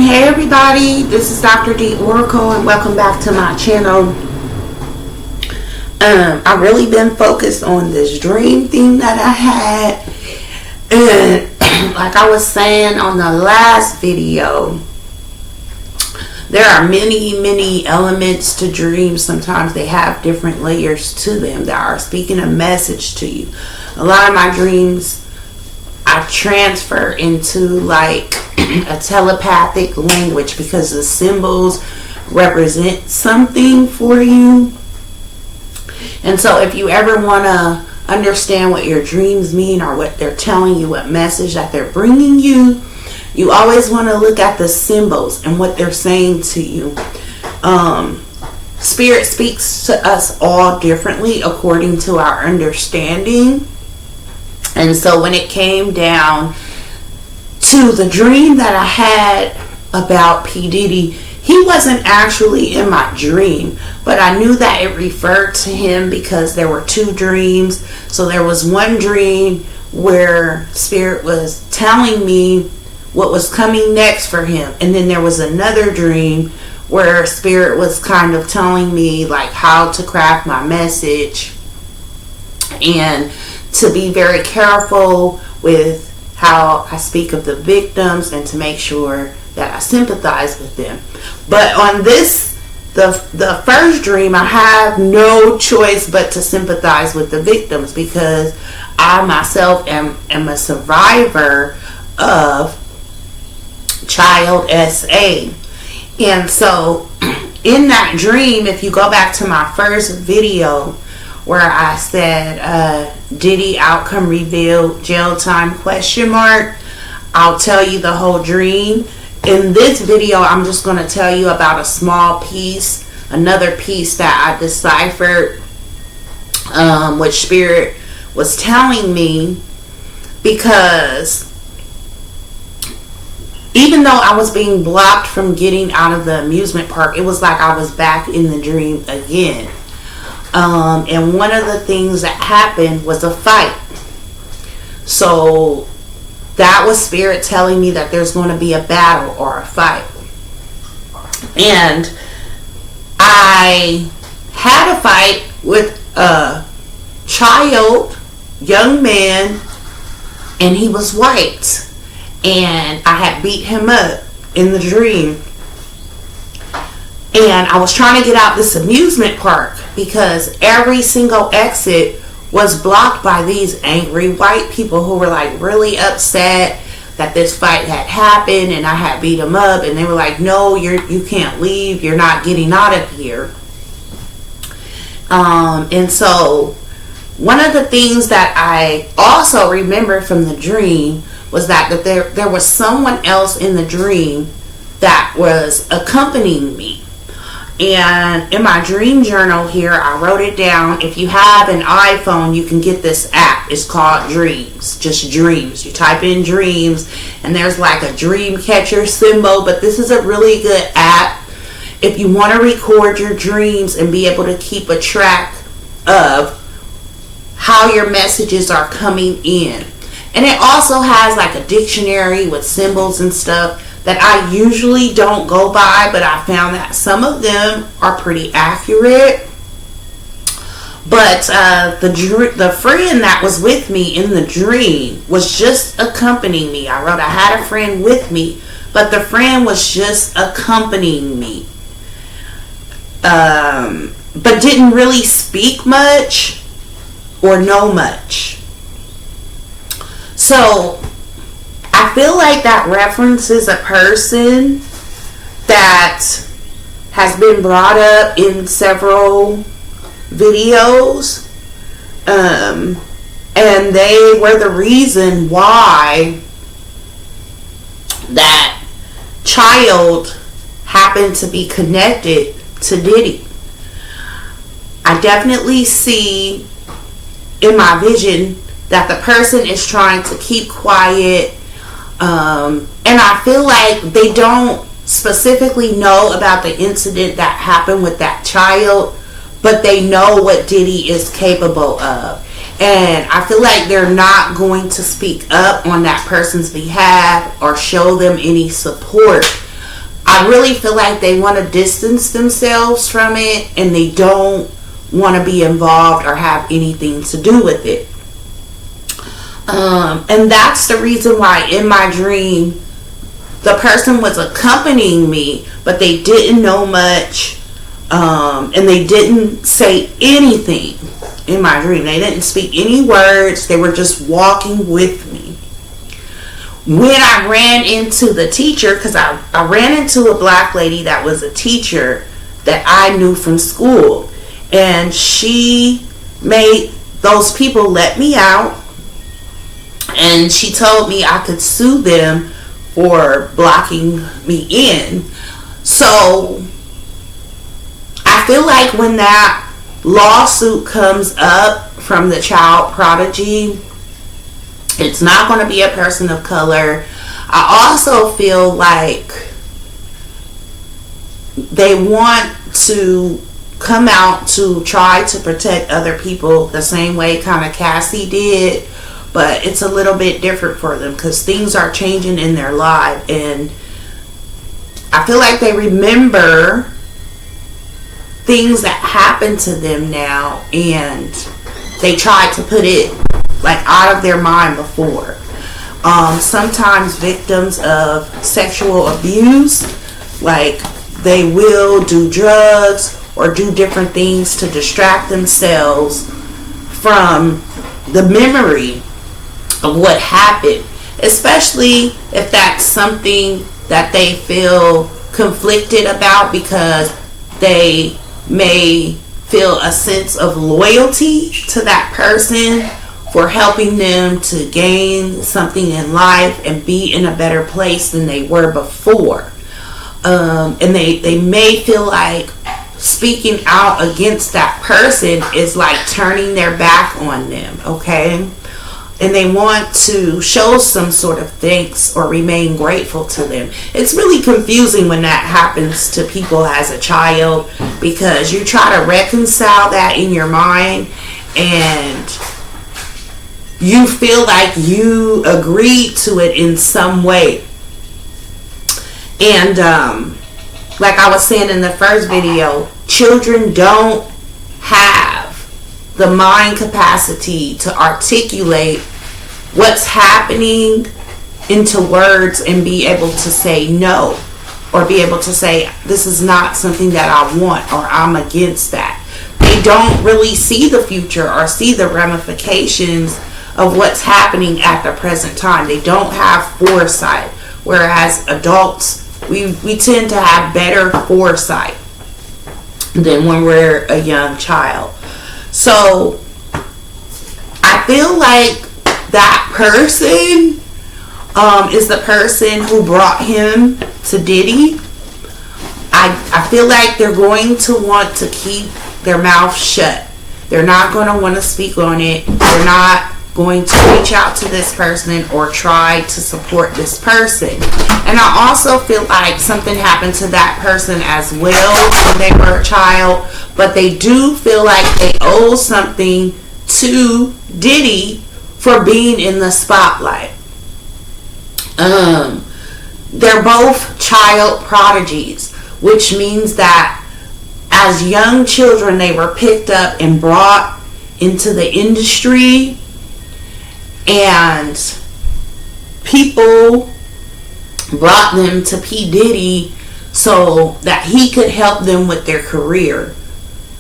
Hey everybody, this is Dr. D Oracle and welcome back to my channel. I've really been focused on this dream thing that I had, and like I was saying on the last video, there are many elements to dreams. Sometimes they have different layers to them that are speaking a message to you. A lot of my dreams I transfer into like a telepathic language because the symbols represent something for you. And so if you ever want to understand what your dreams mean or what they're telling you, what message that they're bringing you, you always want to look at the symbols and what they're saying to you. Spirit speaks to us all differently according to our understanding. And so when it came down to the dream that I had about P. Diddy, he wasn't actually in my dream, but I knew that it referred to him because there were two dreams. So there was one dream where Spirit was telling me what was coming next for him. And then there was another dream where Spirit was kind of telling me like how to craft my message and to be very careful with how I speak of the victims and to make sure that I sympathize with them. But on this, the first dream, I have no choice but to sympathize with the victims because I myself am a survivor of child SA. And so in that dream, if you go back to my first video where I said Diddy outcome revealed, jail time ? I'll tell you the whole dream. In this video, I'm just going to tell you about a small piece, another piece that I deciphered, which Spirit was telling me, because even though I was being blocked from getting out of the amusement park, it was like I was back in the dream again. And one of the things that happened was a fight. So that was Spirit telling me that there's going to be a battle or a fight. And I had a fight with a young man, and he was white. And I had beat him up in the dream. And I was trying to get out this amusement park because every single exit was blocked by these angry white people who were like really upset that this fight had happened and I had beat them up, and they were like, no, you can't leave, you're not getting out of here. And so one of the things that I also remember from the dream was that there was someone else in the dream that was accompanying me. And in my dream journal here, I wrote it down. If you have an iPhone, you can get this app. It's called Dreams. Just Dreams. You type in Dreams, and there's like a dream catcher symbol. But this is a really good app if you want to record your dreams and be able to keep a track of how your messages are coming in. And it also has like a dictionary with symbols and stuff that I usually don't go by, but I found that some of them are pretty accurate. But the friend that was with me in the dream was just accompanying me. I wrote I had a friend with me, but the friend was just accompanying me. But didn't really speak much or know much. So I feel like that references a person that has been brought up in several videos, and they were the reason why that child happened to be connected to Diddy. I definitely see in my vision that the person is trying to keep quiet. And I feel like they don't specifically know about the incident that happened with that child, but they know what Diddy is capable of. And I feel like they're not going to speak up on that person's behalf or show them any support I really feel like they want to distance themselves from it, and they don't want to be involved or have anything to do with it. And that's the reason why in my dream, the person was accompanying me, but they didn't know much, and they didn't say anything in my dream. They didn't speak any words. They were just walking with me. When I ran into the teacher, because I ran into a black lady that was a teacher that I knew from school, and she made those people let me out, and she told me I could sue them for blocking me in. So I feel like when that lawsuit comes up from the child prodigy, it's not going to be a person of color. I also feel like they want to come out to try to protect other people the same way kind of Cassie did, but it's a little bit different for them because things are changing in their life, and I feel like they remember things that happened to them now, and they try to put it like out of their mind before. Sometimes victims of sexual abuse, like they will do drugs or do different things to distract themselves from the memory of what happened, especially if that's something that they feel conflicted about because they may feel a sense of loyalty to that person for helping them to gain something in life and be in a better place than they were before. And they may feel like speaking out against that person is like turning their back on them, okay? And they want to show some sort of thanks or remain grateful to them. It's really confusing when that happens to people as a child, because you try to reconcile that in your mind and you feel like you agreed to it in some way. And like I was saying in the first video, children don't have the mind capacity to articulate what's happening into words and be able to say no, or be able to say this is not something that I want, or I'm against that. They don't really see the future or see the ramifications of what's happening at the present time. They don't have foresight, whereas adults, we tend to have better foresight than when we're a young child. So I feel like that person is the person who brought him to Diddy. I feel like they're going to want to keep their mouth shut. They're not going to want to speak on it. They're not going to reach out to this person or try to support this person. And I also feel like something happened to that person as well when they were a child, but they do feel like they owe something to Diddy for being in the spotlight. They're both child prodigies, which means that as young children they were picked up and brought into the industry, and people brought them to P. Diddy so that he could help them with their career.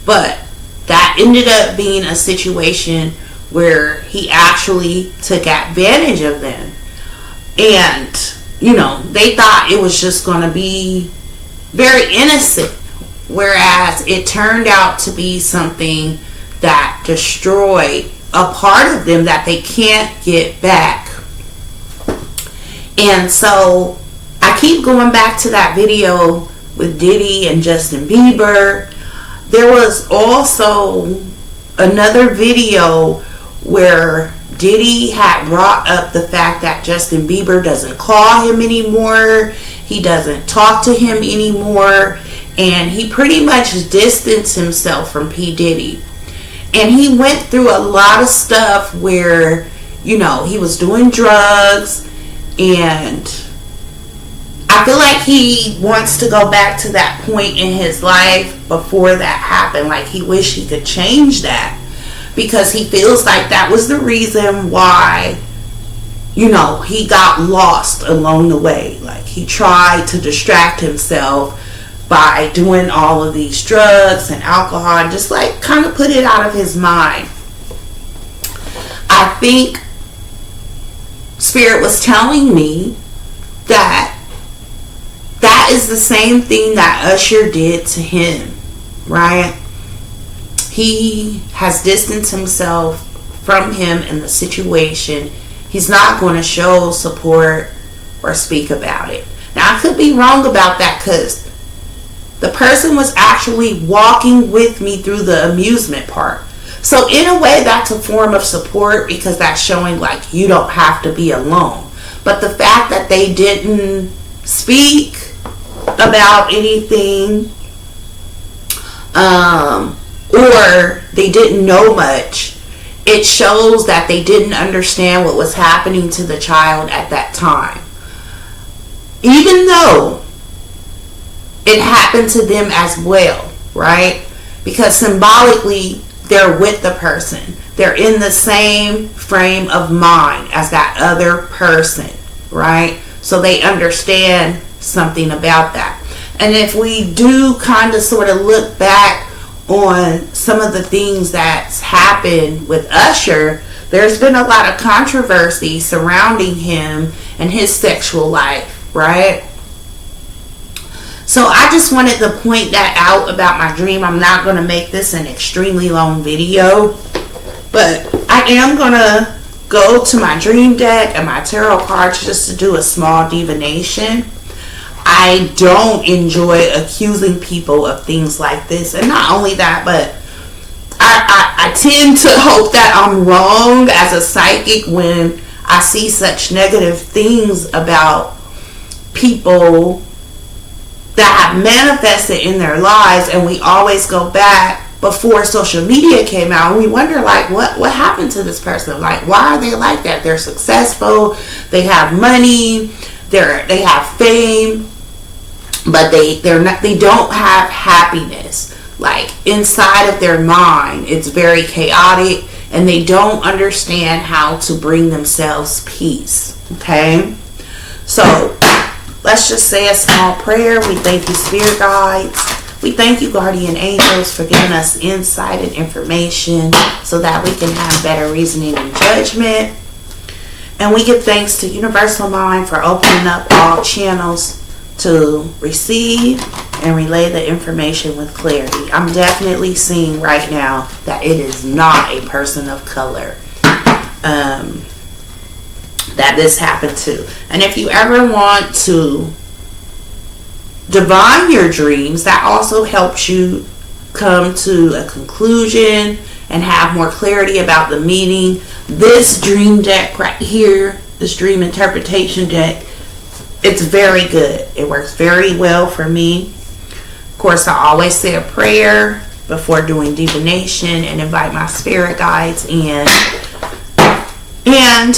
But that ended up being a situation where he actually took advantage of them. And, you know, they thought it was just going to be very innocent, whereas it turned out to be something that destroyed a part of them that they can't get back. And so I keep going back to that video with Diddy and Justin Bieber. There was also another video where Diddy had brought up the fact that Justin Bieber doesn't call him anymore. He doesn't talk to him anymore. And he pretty much distanced himself from P. Diddy. And he went through a lot of stuff where, you know, he was doing drugs, and I feel like he wants to go back to that point in his life before that happened. Like he wished he could change that, because he feels like that was the reason why, you know, he got lost along the way. Like he tried to distract himself by doing all of these drugs and alcohol, and just like kind of put it out of his mind. I think Spirit was telling me that that is the same thing that Usher did to him, right? He has distanced himself from him in the situation. He's not going to show support or speak about it. Now, I could be wrong about that, because the person was actually walking with me through the amusement park. So in a way, that's a form of support, because that's showing like you don't have to be alone. But the fact that they didn't speak about anything, or they didn't know much, it shows that they didn't understand what was happening to the child at that time. Even though it happened to them as well, right? Because symbolically, they're with the person. They're in the same frame of mind as that other person, right? So they understand something about that. And if we do kind of sort of look back on some of the things that's happened with Usher, there's been a lot of controversy surrounding him and his sexual life, right? So I just wanted to point that out about my dream. I'm not going to make this an extremely long video, but I am going to go to my dream deck and my tarot cards just to do a small divination. I don't enjoy accusing people of things like this. And not only that, but I tend to hope that I'm wrong as a psychic when I see such negative things about people that have manifested in their lives. And we always go back before social media came out, and we wonder like what happened to this person. Like, why are they like that? They're successful, they have money, they have fame, but they don't have happiness. Like inside of their mind, it's very chaotic, and they don't understand how to bring themselves peace. Okay, so let's just say a small prayer. We thank you, spirit guides. We thank you, guardian angels, for giving us insight and information so that we can have better reasoning and judgment. And we give thanks to Universal Mind for opening up all channels to receive and relay the information with clarity. I'm definitely seeing right now that it is not a person of color that this happened to. And if you ever want to divine your dreams, that also helps you come to a conclusion and have more clarity about the meaning. This dream deck right here, this dream interpretation deck, it's very good. It works very well for me. Of course, I always say a prayer before doing divination and invite my spirit guides in. And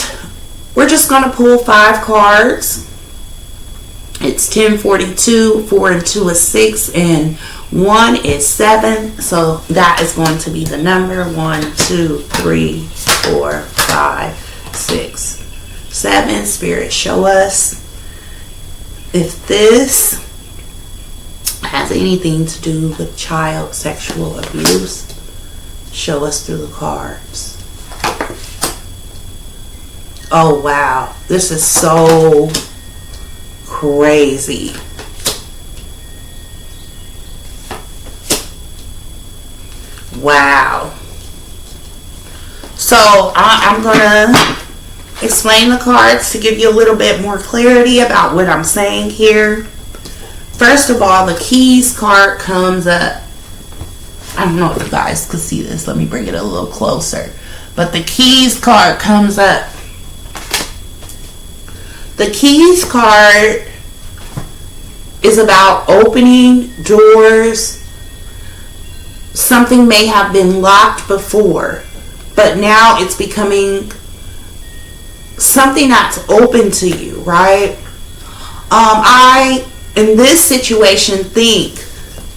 we're just going to pull 5 cards. It's 1042, 4 and 2 is 6, and 1 is 7. So that is going to be the number 1, 2, 3, 4, 5, 6, 7. Spirit, show us if this has anything to do with child sexual abuse. Show us through the cards. Oh wow, this is so crazy. Wow. So I'm gonna explain the cards to give you a little bit more clarity about what I'm saying here. First of all, the keys card comes up. I don't know if you guys can see this. Let me bring it a little closer. But the keys card comes up. The keys card is about opening doors. Something may have been locked before, but now it's becoming something that's open to you, right? I, in this situation, think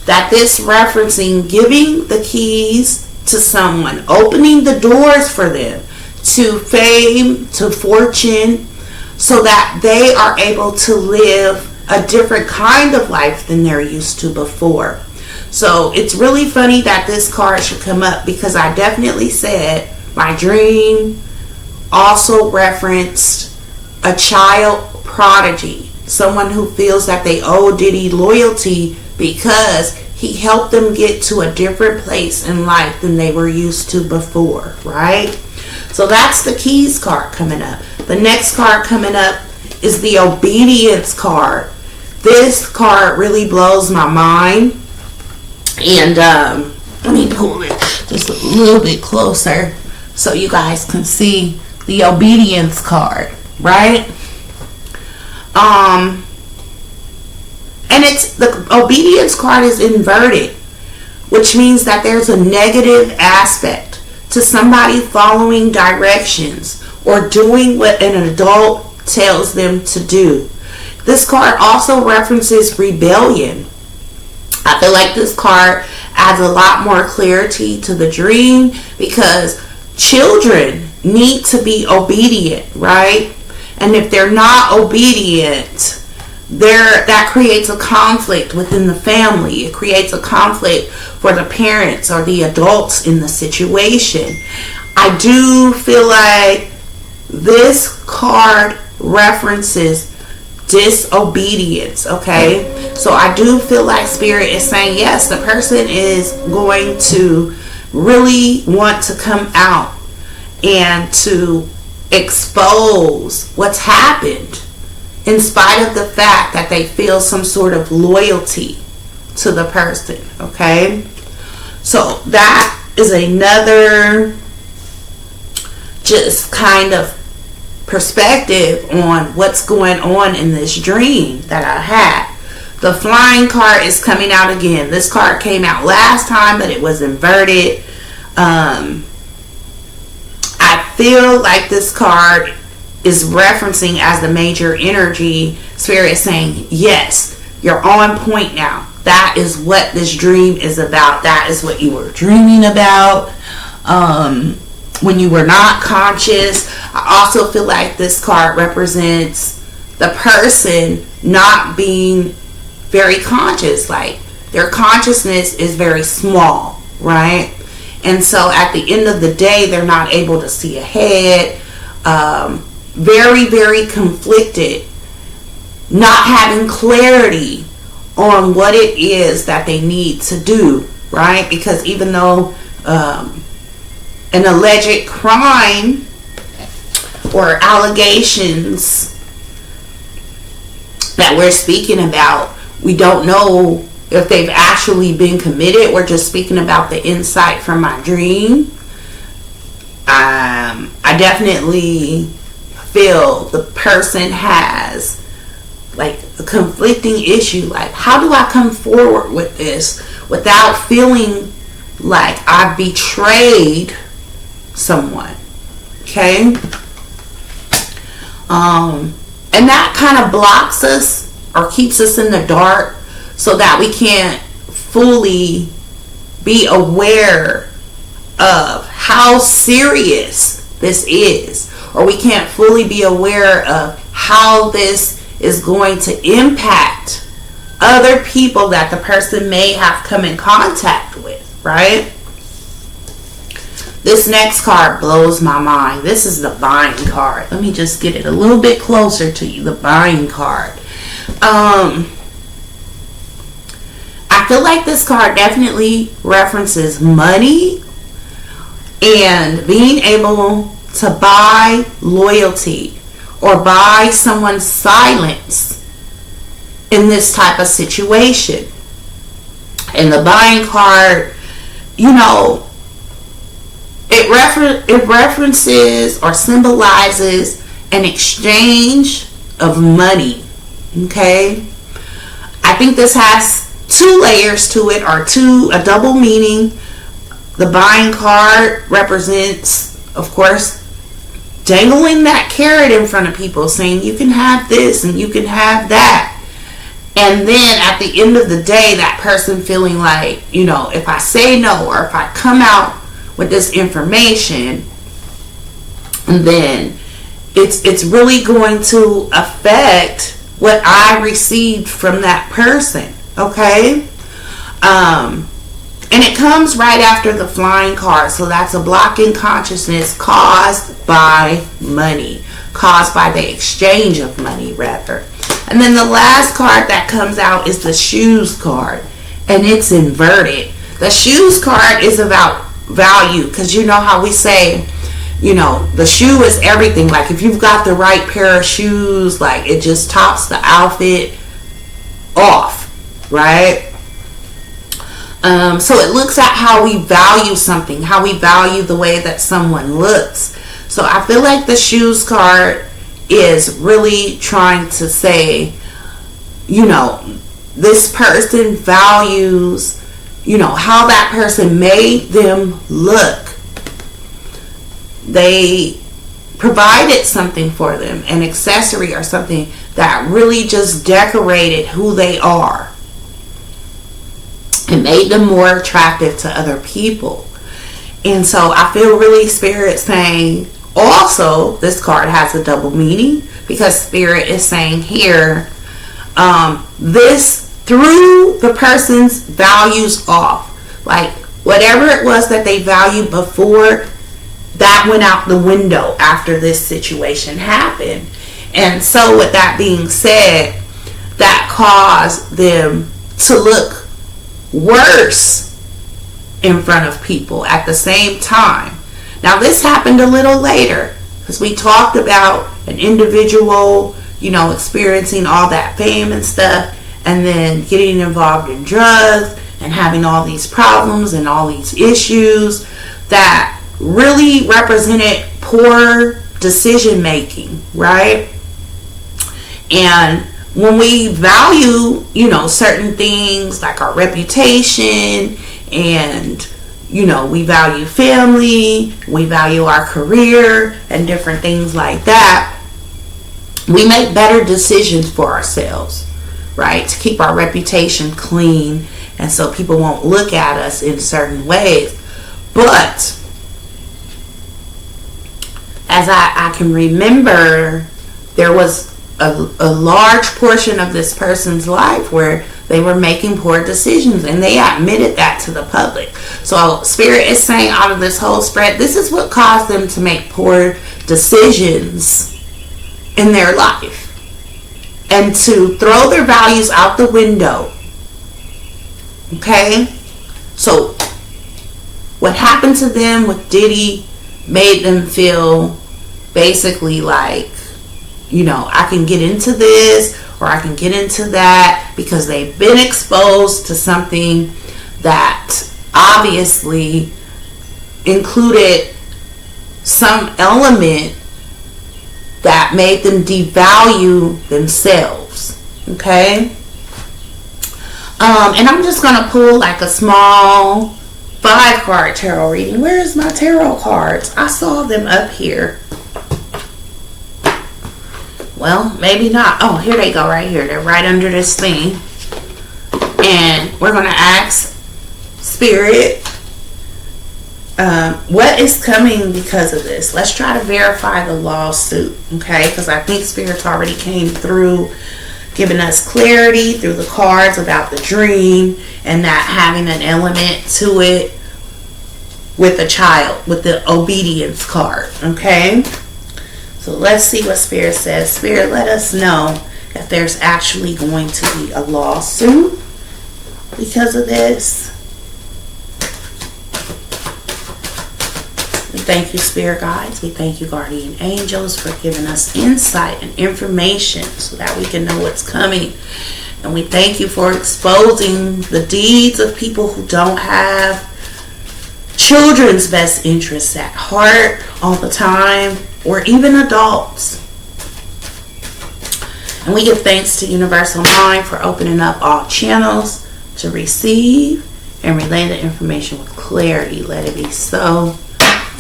that this referencing giving the keys to someone, opening the doors for them to fame, to fortune, so that they are able to live a different kind of life than they're used to before. So it's really funny that this card should come up, because I definitely said my dream also referenced a child prodigy, someone who feels that they owe Diddy loyalty because he helped them get to a different place in life than they were used to before, right? So that's the keys card coming up. The next card coming up is the obedience card. This card really blows my mind. And let me pull it just a little bit closer so you guys can see the obedience card, right? And it's, the obedience card is inverted, which means that there's a negative aspect to somebody following directions or doing what an adult tells them to do. This card also references rebellion. I feel like this card adds a lot more clarity to the dream, because children need to be obedient, right? And if they're not obedient, that creates a conflict within the family. It creates a conflict for the parents or the adults in the situation. I do feel like this card references disobedience, okay? So I do feel like Spirit is saying, yes, the person is going to really want to come out and to expose what's happened, in spite of the fact that they feel some sort of loyalty to the person, okay? So that is another just kind of perspective on what's going on in this dream that I had. The flying card is coming out again. This card came out last time, but it was inverted. I feel like this card is referencing as the major energy. Spirit is saying, yes, you're on point now. That is what this dream is about. That is what you were dreaming about when you were not conscious. I also feel like this card represents the person not being very conscious. Like, their consciousness is very small, right? And so at the end of the day, they're not able to see ahead. Very, very conflicted, not having clarity on what it is that they need to do, right? Because even though an alleged crime or allegations that we're speaking about, we don't know if they've actually been committed. We're just speaking about the insight from my dream. I definitely feel the person has like a conflicting issue. Like, how do I come forward with this without feeling like I betrayed someone? Okay. And that kind of blocks us or keeps us in the dark, so that we can't fully be aware of how serious this is, or we can't fully be aware of how this is going to impact other people that the person may have come in contact with, right? This next card blows my mind. This is the Buying card. Let me just get it a little bit closer to you. The Buying card. I feel like this card definitely references money and being able to buy loyalty or buy someone's silence in this type of situation. And the Buying card, you know, it references or symbolizes an exchange of money. Okay, I think this has two layers to it, or a double meaning. The Buying card represents, of course, dangling that carrot in front of people, saying you can have this and you can have that. And then at the end of the day, that person feeling like, you know, if I say no, or if I come out with this information, then it's really going to affect what I received from that person. Okay? And it comes right after the flying card. So that's a block in consciousness caused by money, caused by the exchange of money, rather. And then the last card that comes out is the shoes card, and it's inverted. The shoes card is about value, because you know how we say, you know, the shoe is everything. Like if you've got the right pair of shoes, like it just tops the outfit off, right? So it looks at how we value something, how we value the way that someone looks. So I feel like the shoes card is really trying to say, you know, this person values, you know, how that person made them look. They provided something for them, an accessory or something that really just decorated who they are and made them more attractive to other people. And so I feel really Spirit saying, also, this card has a double meaning, because Spirit is saying here, this threw the person's values off. Like whatever it was that they valued before, that went out the window after this situation happened. And so with that being said, that caused them to look worse in front of people at the same time. Now this happened a little later, because we talked about an individual, you know, experiencing all that fame and stuff, and then getting involved in drugs and having all these problems and all these issues that really represented poor decision making, right? And when we value, you know, certain things like our reputation, and you know, we value family, we value our career and different things like that, we make better decisions for ourselves, right? To keep our reputation clean, and so people won't look at us in certain ways. But as I can remember, there was a large portion of this person's life where they were making poor decisions, and they admitted that to the public. So Spirit is saying, out of this whole spread, this is what caused them to make poor decisions in their life and to throw their values out the window. Okay? So what happened to them with Diddy made them feel basically like, you know, I can get into this or I can get into that, because they've been exposed to something that obviously included some element that made them devalue themselves. Okay? And I'm just going to pull like a small 5-card tarot reading. Where is my tarot cards? I saw them up here. Well, maybe not. Oh, here they go right here. They're right under this thing. And we're going to ask Spirit, what is coming because of this? Let's try to verify the lawsuit, okay? Because I think Spirit already came through, giving us clarity through the cards about the dream and that having an element to it with the child, with the obedience card, okay? So let's see what Spirit says. Spirit, let us know if there's actually going to be a lawsuit because of this. We thank you, Spirit guides. We thank you, guardian angels, for giving us insight and information so that we can know what's coming. And we thank you for exposing the deeds of people who don't have children's best interests at heart all the time, or even adults. And we give thanks to Universal Mind for opening up all channels to receive and relay the information with clarity. Let it be so.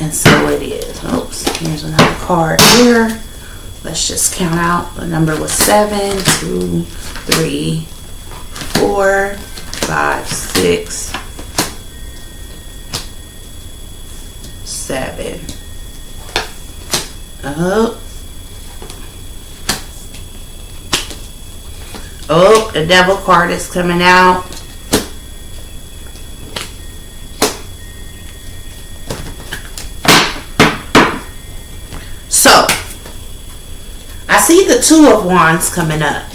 And so it is. Oops, here's another card here. Let's just count out. The number was 7, 2, 3, 4, 5, 6, 7. Oh, the devil card is coming out. So, I see the 2 of Wands coming up.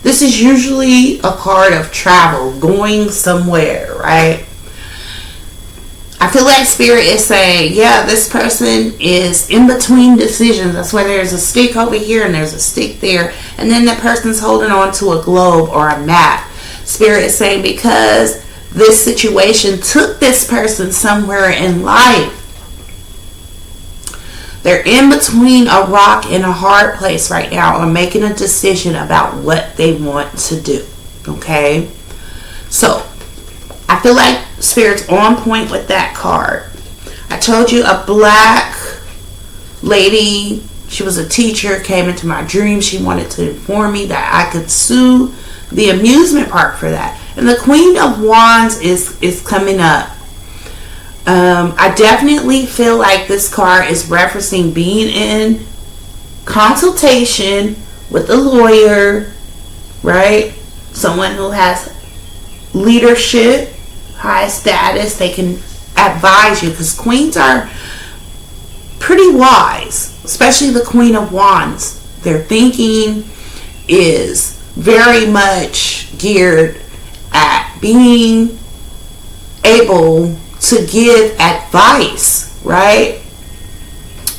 This is usually a card of travel, going somewhere, right? I feel like Spirit is saying, yeah, this person is in between decisions. That's why there's a stick over here and there's a stick there. And then the person's holding on to a globe or a map. Spirit is saying because this situation took this person somewhere in life. They're in between a rock and a hard place right now on making a decision about what they want to do. Okay? So, I feel like Spirit's on point with that card. I told you a black lady, she was a teacher, came into my dream. She wanted to inform me that I could sue the amusement park for that. And the Queen of Wands is coming up. I definitely feel like this card is referencing being in consultation with a lawyer, right? Someone who has leadership, high status. They can advise you because queens are pretty wise, especially the Queen of Wands. Their thinking is very much geared at being able to give advice, right?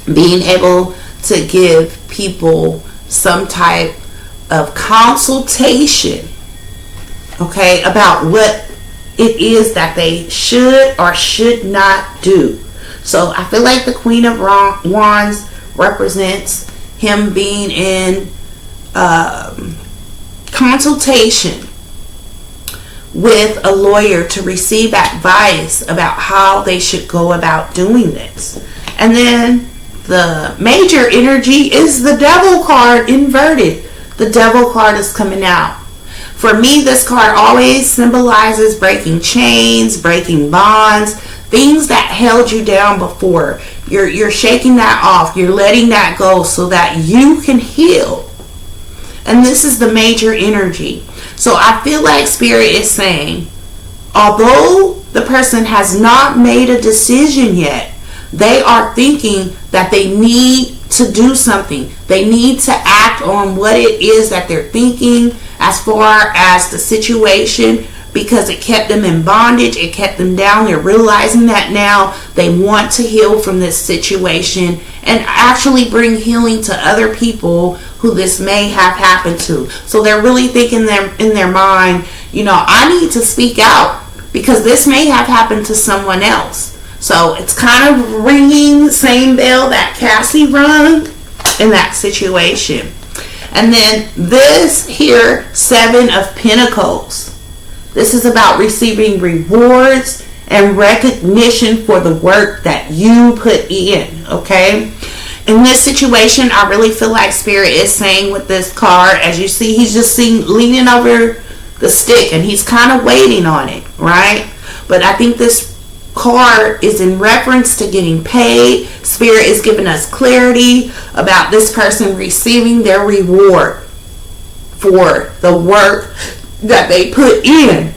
Being able to give people some type of consultation, okay, about what it is that they should or should not do. So I feel like the Queen of Wands represents him being in consultation with a lawyer to receive advice about how they should go about doing this. And then the major energy is the Devil card inverted. The Devil card is coming out. For me, this card always symbolizes breaking chains, breaking bonds, things that held you down before. You're shaking that off. You're letting that go so that you can heal. And this is the major energy. So I feel like Spirit is saying, although the person has not made a decision yet, they are thinking that they need to do something. They need to act on what it is that they're thinking as far as the situation, because it kept them in bondage. It kept them down. They're realizing that now they want to heal from this situation and actually bring healing to other people who this may have happened to. So they're really thinking in their mind, I need to speak out because this may have happened to someone else. So it's kind of ringing the same bell that Cassie rung in that situation. And then this here, 7 of Pentacles. This is about receiving rewards and recognition for the work that you put in, okay? In this situation, I really feel like Spirit is saying with this card, as you see, he's just leaning over the stick and he's kind of waiting on it, right? But I think this card is in reference to getting paid. Spirit is giving us clarity about this person receiving their reward for the work that they put in.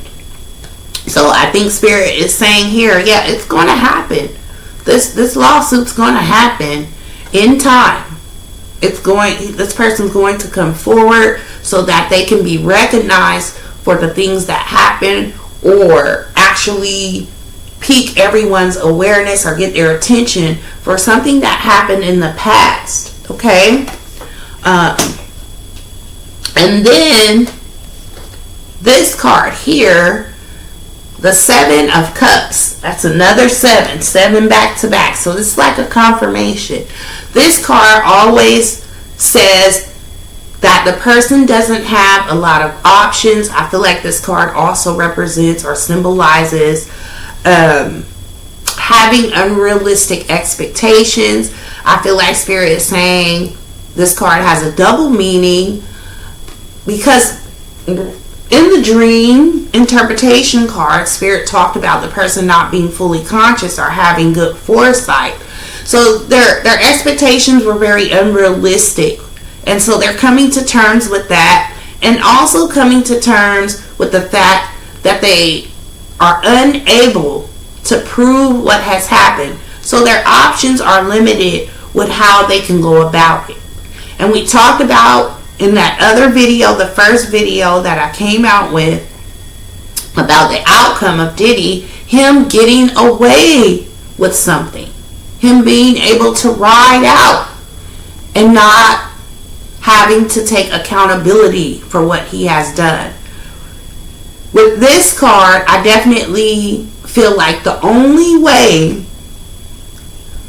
So I think Spirit is saying here, yeah, it's going to happen. This lawsuit's going to happen in time. This person's going to come forward so that they can be recognized for the things that happen, or actually pique everyone's awareness or get their attention for something that happened in the past. Okay? And then this card here, the 7 of Cups. That's another 7 back to back. So this is like a confirmation. This card always says that the person doesn't have a lot of options. I feel like this card also represents or symbolizes having unrealistic expectations. I feel like Spirit is saying this card has a double meaning, because in the dream interpretation card, Spirit talked about the person not being fully conscious or having good foresight. So their expectations were very unrealistic. And so they're coming to terms with that, and also coming to terms with the fact that they are unable to prove what has happened. So their options are limited with how they can go about it. And we talked about in that other video, the first video that I came out with, about the outcome of Diddy, him getting away with something. Him being able to ride out and not having to take accountability for what he has done. With this card, I definitely feel like the only way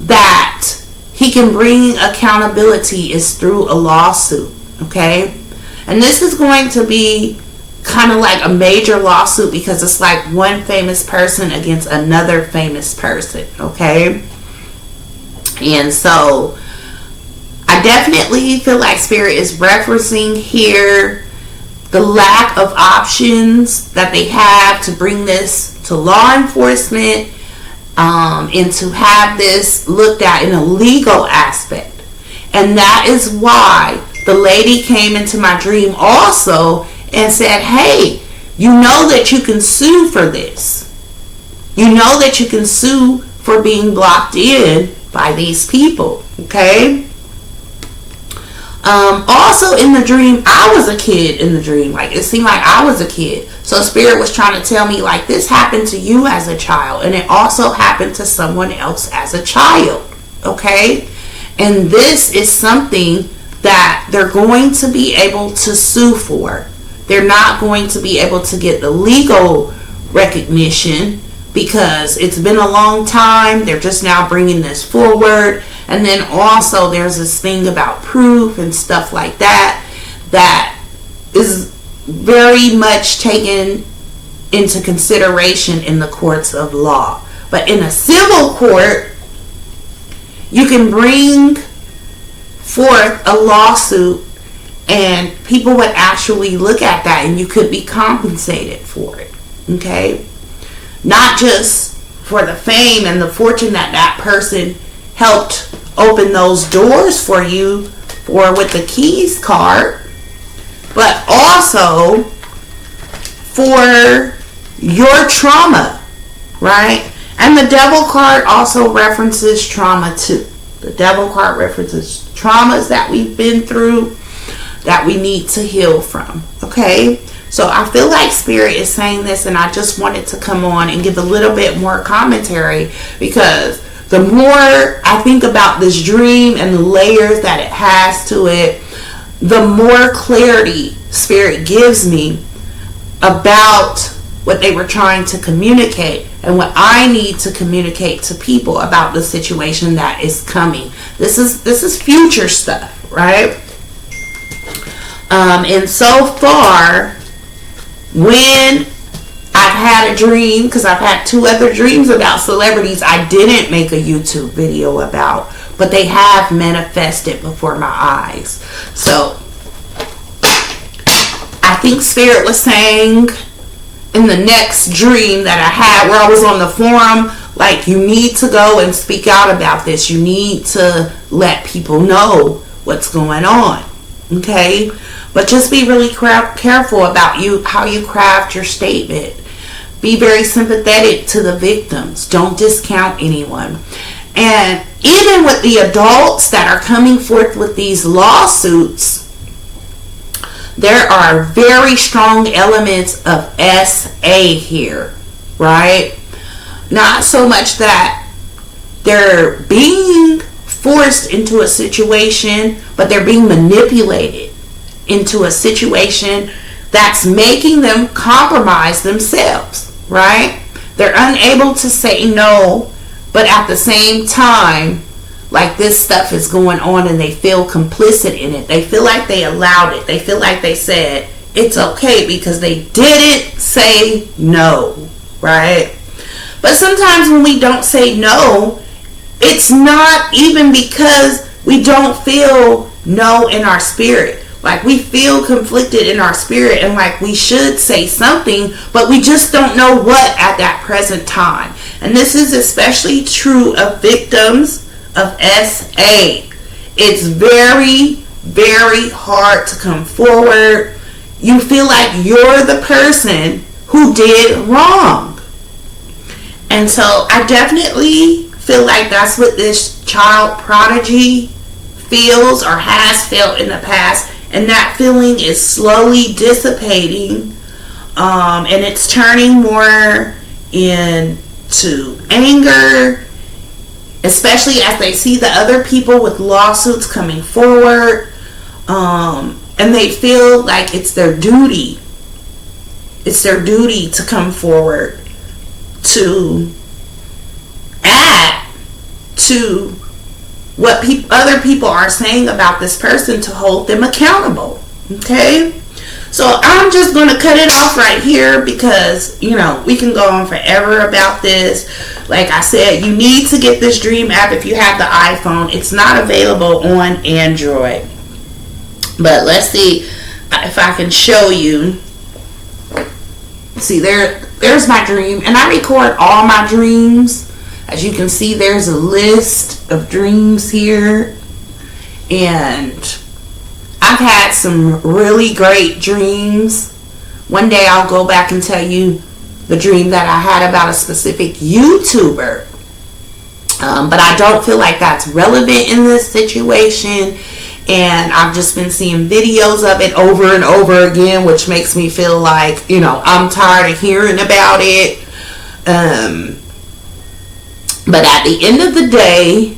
that he can bring accountability is through a lawsuit, okay? And this is going to be kind of like a major lawsuit, because it's like one famous person against another famous person, okay? And so I definitely feel like Spirit is referencing here the lack of options that they have to bring this to law enforcement, and to have this looked at in a legal aspect. And that is why the lady came into my dream also and said, hey, you know that you can sue for this. You know that you can sue for being blocked in by these people, okay? Also in the dream, I was a kid in the dream. Like, it seemed like I was a kid. So Spirit was trying to tell me, like, this happened to you as a child, and it also happened to someone else as a child, okay? And this is something that they're going to be able to sue for. They're not going to be able to get the legal recognition because it's been a long time. They're just now bringing this forward. And then also there's this thing about proof and stuff like that that is very much taken into consideration in the courts of law. But in a civil court, you can bring forth a lawsuit and people would actually look at that and you could be compensated for it, okay? Not just for the fame and the fortune that that person helped open those doors for you for with the keys card, but also for your trauma, right? And the devil card also references trauma too. The devil card references traumas that we've been through that we need to heal from, okay? So I feel like Spirit is saying this, and I just wanted to come on and give a little bit more commentary, because the more I think about this dream and the layers that it has to it, the more clarity Spirit gives me about what they were trying to communicate and what I need to communicate to people about the situation that is coming. This is future stuff, right? And so far, when I've had a dream, because I've had 2 other dreams about celebrities I didn't make a YouTube video about, but they have manifested before my eyes. So I think Spirit was saying in the next dream that I had, where I was on the forum, like, you need to go and speak out about this. You need to let people know what's going on, okay? But just be really careful about how you craft your statement. Be very sympathetic to the victims. Don't discount anyone. And even with the adults that are coming forth with these lawsuits, there are very strong elements of SA here, right? Not so much that they're being forced into a situation, but they're being manipulated into a situation that's making them compromise themselves, right? They're unable to say no, but at the same time, like, this stuff is going on and they feel complicit in it. They feel like they allowed it. They feel like they said it's okay because they didn't say no, right? But sometimes when we don't say no, it's not even because we don't feel no in our spirit. Like, we feel conflicted in our spirit and like we should say something, but we just don't know what at that present time. And this is especially true of victims of SA. It's very, very hard to come forward. You feel like you're the person who did wrong. And so I definitely feel like that's what this child prodigy feels or has felt in the past. And that feeling is slowly dissipating. And it's turning more into anger, especially as they see the other people with lawsuits coming forward. And they feel like it's their duty. It's their duty to come forward to add to what other people are saying about this person to hold them accountable. Okay? So I'm just going to cut it off right here because, you know, we can go on forever about this. Like I said, you need to get this Dream app if you have the iPhone. It's not available on Android. But let's see if I can show you. See, there's my dream. And I record all my dreams. As you can see, there's a list of dreams here. And I've had some really great dreams. One day I'll go back and tell you the dream that I had about a specific YouTuber. But I don't feel like that's relevant in this situation. And I've just been seeing videos of it over and over again, which makes me feel like, you know, I'm tired of hearing about it. But at the end of the day,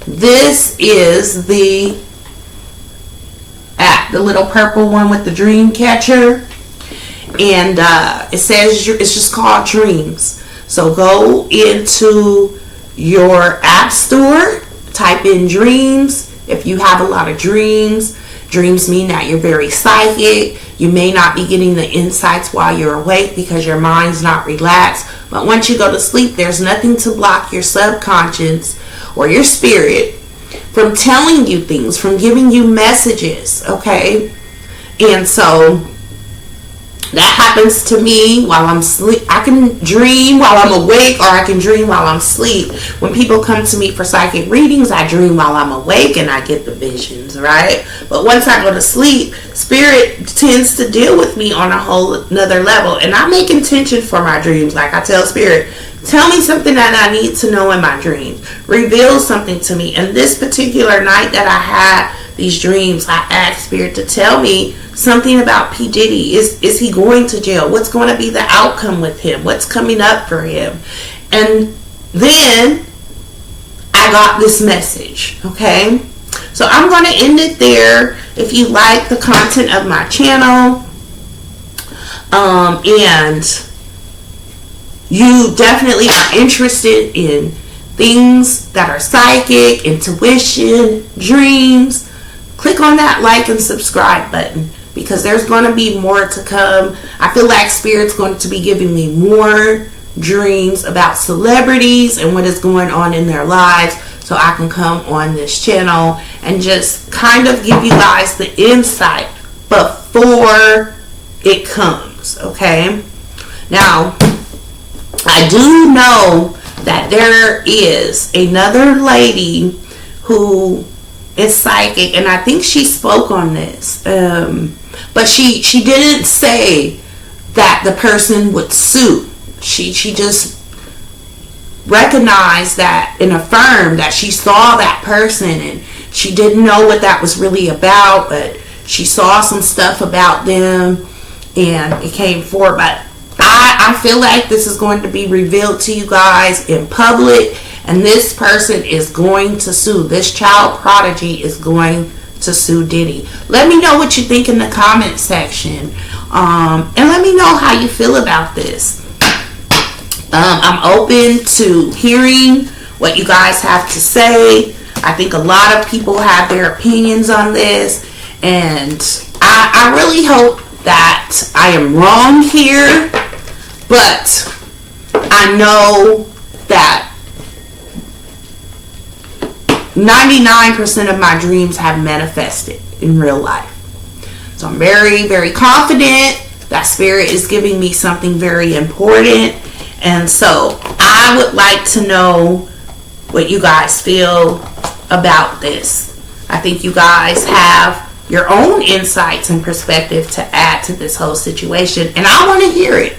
this is the app, the little purple one with the dream catcher. And it says it's just called Dreams. So go into your app store, type in Dreams. If you have a lot of dreams mean that you're very psychic. You may not be getting the insights while you're awake because your mind's not relaxed. But once you go to sleep, there's nothing to block your subconscious or your spirit from telling you things, from giving you messages, okay? And so that happens to me while I'm asleep. I can dream while I'm awake, or I can dream while I'm asleep. When people come to me for psychic readings, I dream while I'm awake and I get the visions, right? But once I go to sleep, spirit tends to deal with me on a whole another level. And I make intention for my dreams. Like I tell spirit, tell me something that I need to know in my dreams. Reveal something to me. And this particular night that I had these dreams, I asked spirit to tell me something about P. Diddy. Is he going to jail? What's going to be the outcome with him? What's coming up for him? And then I got this message, okay? So I'm going to end it there. If you like the content of my channel, and you definitely are interested in things that are psychic, intuition, dreams, click on that like and subscribe button, because there's going to be more to come. I feel like Spirit's going to be giving me more dreams about celebrities and what is going on in their lives, so I can come on this channel and just kind of give you guys the insight before it comes, okay? Now, I do know that there is another lady who is psychic, and I think she spoke on this, but she didn't say that the person would sue. She just recognized that and affirmed that she saw that person, and she didn't know what that was really about, but she saw some stuff about them and it came forward. But I feel like this is going to be revealed to you guys in public, and this person is going to sue. This child prodigy is going to sue Diddy. Let me know what you think in the comment section, and let me know how you feel about this. I'm open to hearing what you guys have to say. I think a lot of people have their opinions on this, and I really hope that I am wrong here, But I know that 99% of my dreams have manifested in real life. So I'm very, very confident that Spirit is giving me something very important. And so I would like to know what you guys feel about this. I think you guys have your own insights and perspective to add to this whole situation, and I want to hear it.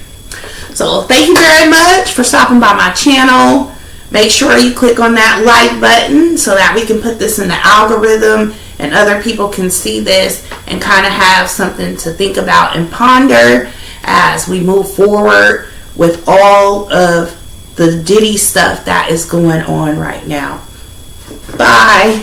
So thank you very much for stopping by my channel. Make sure you click on that like button so that we can put this in the algorithm and other people can see this and kind of have something to think about and ponder as we move forward with all of the Diddy stuff that is going on right now. Bye.